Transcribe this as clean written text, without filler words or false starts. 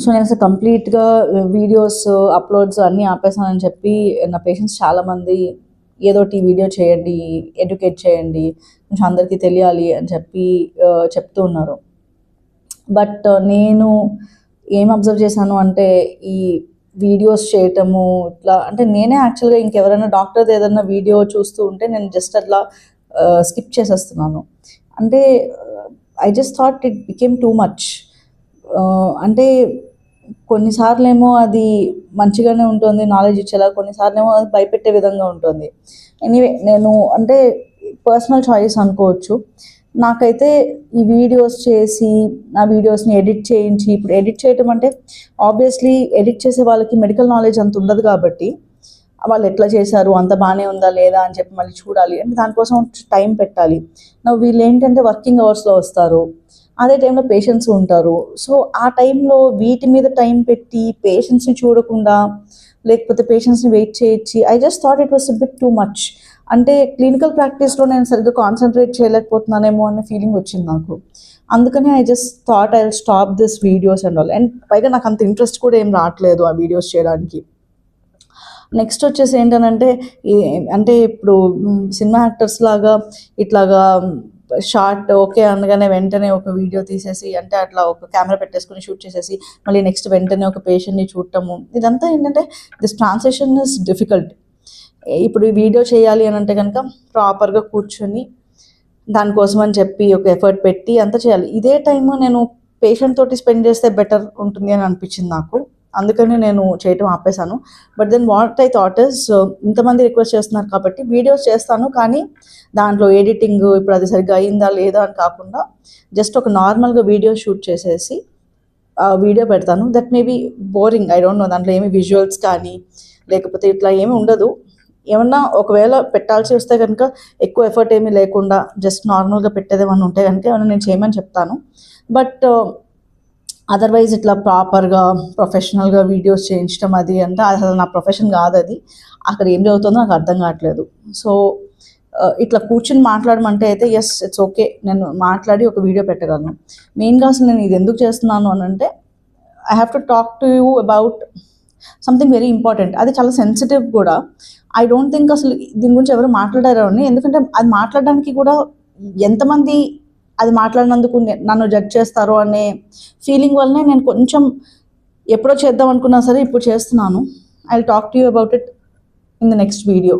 So నేను అసలు కంప్లీట్‌గా వీడియోస్ అప్‌లోడ్స్ అన్నీ ఆపేసానని చెప్పి నా పేషెంట్స్ చాలామంది ఏదోటి వీడియో చేయండి, ఎడ్యుకేట్ చేయండి, కొంచెం అందరికీ తెలియాలి అని చెప్పి చెప్తూ ఉన్నారు. బట్ నేను ఏం అబ్జర్వ్ చేశాను అంటే ఈ వీడియోస్ చేయటము ఇట్లా అంటే నేనే యాక్చువల్‌గా ఇంకెవరైనా డాక్టర్‌ది ఏదన్నా వీడియో చూస్తూ ఉంటే నేను జస్ట్ అట్లా స్కిప్ చేసేస్తున్నాను. అంటే I just thought it became too much. అంటే కొన్నిసార్లేమో అది మంచిగానే ఉంటుంది నాలెడ్జ్ ఇచ్చేలా, కొన్నిసార్లేమో అది భయపెట్టే విధంగా ఉంటుంది. ఎనీవే నేను అంటే పర్సనల్ చాయిస్ అనుకోవచ్చు. నాకైతే ఈ వీడియోస్ చేసి, ఆ వీడియోస్‌ని ఎడిట్ చేయించి ఇప్పుడు ఎడిట్ చేయటం అంటే ఆబ్వియస్‌లీ ఎడిట్ చేసే వాళ్ళకి మెడికల్ నాలెడ్జ్ అంత ఉండదు కాబట్టి, వాళ్ళు ఎట్లా చేశారు, అంత బానే ఉందా లేదా అని చెప్పి మళ్ళీ చూడాలి. అంటే దానికోసం టైం పెట్టాలి. వీళ్ళేంటంటే వర్కింగ్ అవర్స్‌లో వస్తారు. అదే టైంలో పేషెంట్స్ ఉంటారు. సో, ఆ టైంలో వీటి మీద టైం పెట్టి పేషెంట్స్‌ని చూడకుండా, లేకపోతే పేషెంట్స్‌ని వెయిట్ చేయించి I just thought it was a bit too much. అంటే క్లినికల్ ప్రాక్టీస్‌లో నేను సరిగ్గా కాన్సంట్రేట్ చేయలేకపోతున్నానేమో అనే ఫీలింగ్ వచ్చింది నాకు. అందుకని I just thought I will stop this videos and all. And పైగా నాకు అంత ఇంట్రెస్ట్ కూడా ఏం రావట్లేదు ఆ వీడియోస్ చేయడానికి. నెక్స్ట్ వచ్చేసి ఏంటనంటే ఈ అంటే ఇప్పుడు సినిమా యాక్టర్స్ లాగా ఇట్లాగా షార్ట్ ఓకే అనగానే వెంటనే ఒక వీడియో తీసేసి అంటే అట్లా ఒక కెమెరా పెట్టేసుకొని షూట్ చేసేసి మళ్ళీ నెక్స్ట్ వెంటనే ఒక పేషెంట్‌ని చూడటము. ఇదంతా ఏంటంటే దిస్ ట్రాన్సిషన్ ఇస్ డిఫికల్ట్. ఇప్పుడు ఈ వీడియో చేయాలి అని అంటే గనక ప్రాపర్‌గా కూర్చొని దానికోసం అని చెప్పి ఒక ఎఫర్ట్ పెట్టి అంతా చేయాలి. ఇదే టైము నేను పేషెంట్ తోటి స్పెండ్ చేస్తే బెటర్ ఉంటుంది అని అనిపించింది నాకు. అందుకని నేను చేయటం ఆపేసాను. But then what I thought is ఇంతమంది రిక్వెస్ట్ చేస్తున్నారు కాబట్టి వీడియోస్ చేస్తాను. కానీ దాంట్లో ఎడిటింగ్ ఇప్పుడు అది సరిగ్గా అయిందా లేదా అని కాకుండా జస్ట్ ఒక నార్మల్‌గా వీడియో షూట్ చేసేసి వీడియో పెడతాను. That may be boring. I don't know దాంట్లో ఏమి విజువల్స్ కానీ లేకపోతే ఇట్లా ఏమి ఉండదు. ఏమన్నా ఒకవేళ పెట్టాల్సి వస్తే కనుక ఎక్కువ ఎఫర్ట్ ఏమీ లేకుండా జస్ట్ నార్మల్‌గా పెట్టేదేమన్నా ఉంటే గనుక ఏమన్నా నేను చేయమని చెప్తాను. బట్ అదర్వైజ్ ఇట్లా ప్రాపర్‌గా ప్రొఫెషనల్‌గా వీడియోస్ చేయించడం అది అంటే అసలు నా ప్రొఫెషన్ కాదది. అక్కడ ఏం జరుగుతుందో నాకు అర్థం కావట్లేదు. సో, ఇట్లా కూర్చొని మాట్లాడమంటే అయితే యెస్ ఇట్స్ ఓకే. నేను మాట్లాడి ఒక వీడియో పెట్టగలను. మెయిన్‌గా అసలు నేను ఇది ఎందుకు చేస్తున్నాను అనంటే I have to talk to you about something very important. అది చాలా సెన్సిటివ్ కూడా. ఐ డోంట్ థింక్ అసలు దీని గురించి ఎవరు మాట్లాడారని. ఎందుకంటే అది మాట్లాడడానికి కూడా ఎంతమంది అది మాట్లాడినందుకు నన్ను జడ్జ్ చేస్తారో అనే ఫీలింగ్ వల్లనే నేను కొంచెం ఎప్పుడో చేద్దాం అనుకున్నా సరే ఇప్పుడు చేస్తున్నాను. I will talk to you about it in the next video.